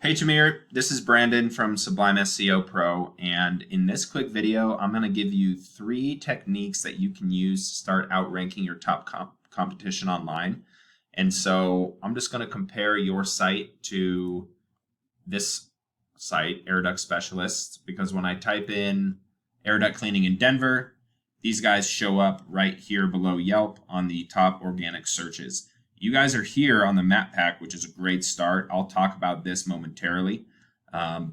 Hey Jameer, this is Brandon from Sublime SEO Pro, and in this quick video, I'm going to give you 3 techniques that you can use to start outranking your top competition online. And so I'm just going to compare your site to this site, Air Duct Specialists, because when I type in air duct cleaning in Denver, these guys show up right here below Yelp on the top organic searches. You guys are here on the map pack, which is a great start. I'll talk about this momentarily.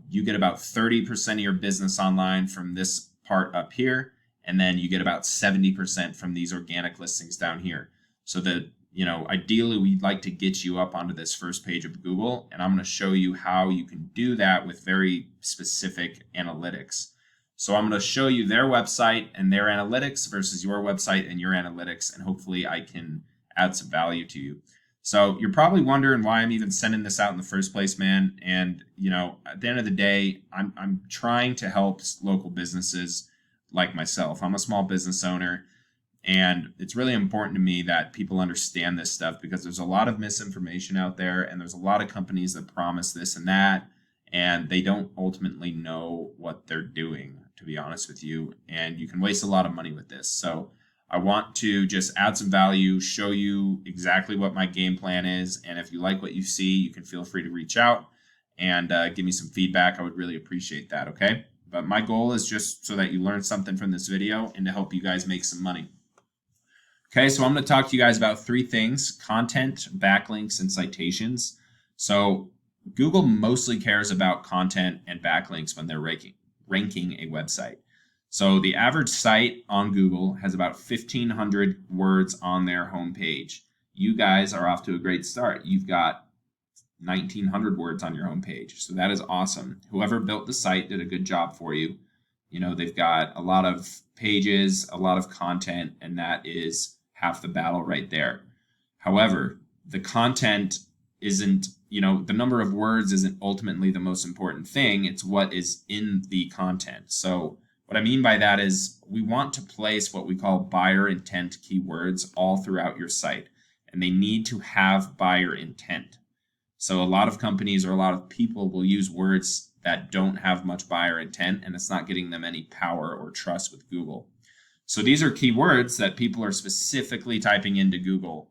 You get about 30% of your business online from this part up here, and then you get about 70% from these organic listings down here. So that, ideally we'd like to get you up onto this first page of Google, and I'm going to show you how you can do that with very specific analytics. So I'm going to show you their website and their analytics versus your website and your analytics, and hopefully I can add some value to you. So you're probably wondering why I'm even sending this out in the first place, man. And at the end of the day, I'm trying to help local businesses like myself. I'm a small business owner, and it's really important to me that people understand this stuff because there's a lot of misinformation out there, and there's a lot of companies that promise this and that, and they don't ultimately know what they're doing, to be honest with you. And you can waste a lot of money with this. So I want to just add some value, show you exactly what my game plan is. And if you like what you see, you can feel free to reach out and give me some feedback. I would really appreciate that, okay? But my goal is just so that you learn something from this video and to help you guys make some money. Okay, so I'm going to talk to you guys about 3 things: content, backlinks, and citations. So Google mostly cares about content and backlinks when they're ranking a website. So the average site on Google has about 1,500 words on their homepage. You guys are off to a great start. You've got 1,900 words on your homepage. So that is awesome. Whoever built the site did a good job for you. They've got a lot of pages, a lot of content, and that is half the battle right there. However, the content isn't, the number of words isn't ultimately the most important thing. It's what is in the content. So what I mean by that is we want to place what we call buyer intent keywords all throughout your site, and they need to have buyer intent. So a lot of companies or a lot of people will use words that don't have much buyer intent, and it's not getting them any power or trust with Google. So these are keywords that people are specifically typing into Google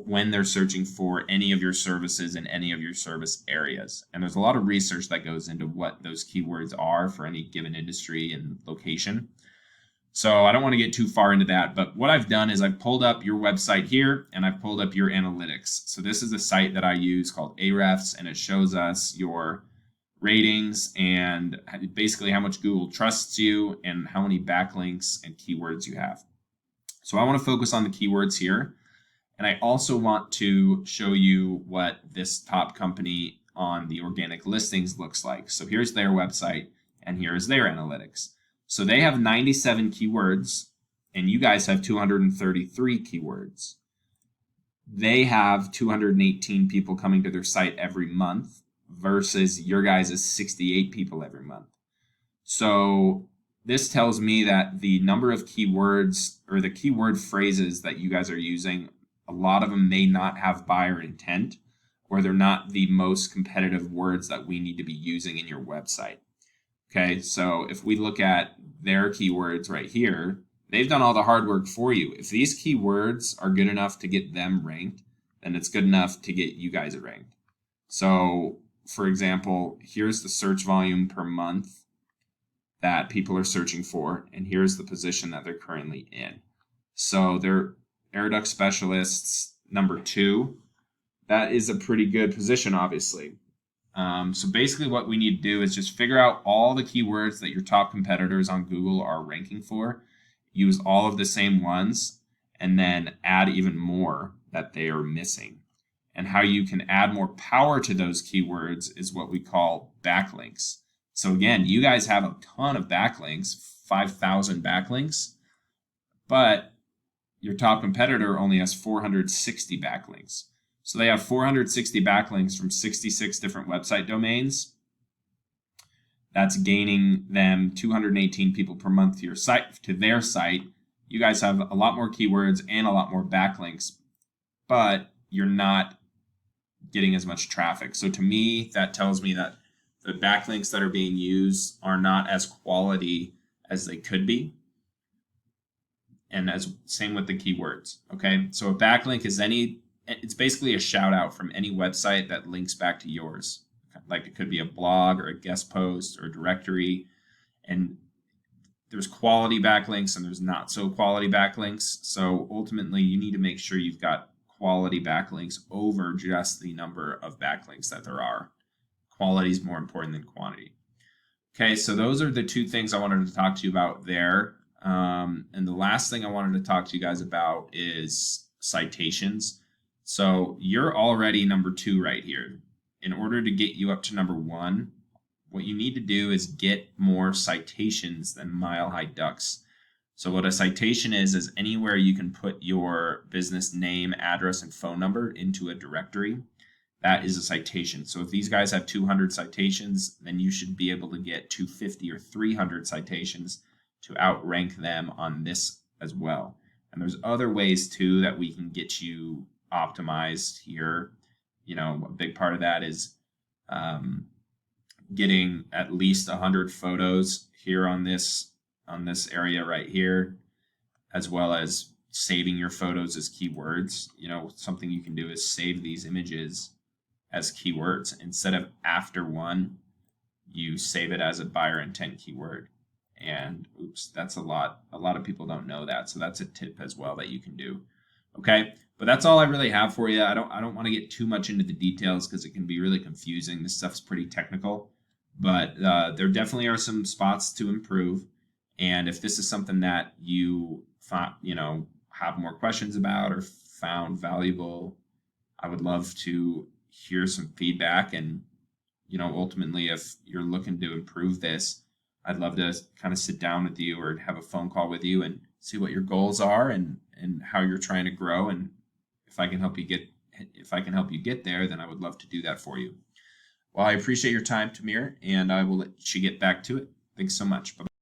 when they're searching for any of your services in any of your service areas. And there's a lot of research that goes into what those keywords are for any given industry and location. So I don't want to get too far into that, but what I've done is I've pulled up your website here and I've pulled up your analytics. So this is a site that I use called Ahrefs, and it shows us your ratings and basically how much Google trusts you and how many backlinks and keywords you have. So I want to focus on the keywords here. And I also want to show you what this top company on the organic listings looks like. So here's their website and here's their analytics. So they have 97 keywords and you guys have 233 keywords. They have 218 people coming to their site every month versus your guys is 68 people every month. So this tells me that the number of keywords or the keyword phrases that you guys are using, a lot of them may not have buyer intent, or they're not the most competitive words that we need to be using in your website. Okay, so if we look at their keywords right here, they've done all the hard work for you. If these keywords are good enough to get them ranked, then it's good enough to get you guys ranked. So, for example, here's the search volume per month that people are searching for, and here's the position that they're currently in. So they're Air Duct Specialists number 2. That is a pretty good position, obviously. So basically what we need to do is just figure out all the keywords that your top competitors on Google are ranking for, use all of the same ones, and then add even more that they are missing. And how you can add more power to those keywords is what we call backlinks. So again, you guys have a ton of backlinks, 5,000 backlinks, but your top competitor only has 460 backlinks. So they have 460 backlinks from 66 different website domains. That's gaining them 218 people per month to your site, to their site. You guys have a lot more keywords and a lot more backlinks, but you're not getting as much traffic. So to me, that tells me that the backlinks that are being used are not as quality as they could be. And as same with the keywords. Okay, so a backlink is it's basically a shout out from any website that links back to yours. Like it could be a blog or a guest post or a directory. And there's quality backlinks and there's not so quality backlinks. So ultimately you need to make sure you've got quality backlinks over just the number of backlinks that there are. Quality is more important than quantity. Okay, so those are the two things I wanted to talk to you about there. And the last thing I wanted to talk to you guys about is citations. So you're already number 2 right here. In order to get you up to number 1, what you need to do is get more citations than mile high ducks. So what a citation is anywhere you can put your business name, address, and phone number into a directory. That is a citation. So if these guys have 200 citations, then you should be able to get 250 or 300 citations to outrank them on this as well. And there's other ways too that we can get you optimized here. You know, a big part of that is getting at least 100 photos here on this area right here, as well as saving your photos as keywords. You know, something you can do is save these images as keywords. Instead of after one, you save it as a buyer intent keyword. And oops, that's a lot of people don't know that. So that's a tip as well that you can do. Okay, but that's all I really have for you. I don't want to get too much into the details because it can be really confusing. This stuff's pretty technical, but there definitely are some spots to improve. And if this is something that you have more questions about or found valuable, I would love to hear some feedback. And ultimately, if you're looking to improve this, I'd love to kind of sit down with you or have a phone call with you and see what your goals are and how you're trying to grow. And if I can help you get there, then I would love to do that for you. Well, I appreciate your time, Tamir, and I will let you get back to it. Thanks so much. Bye-bye.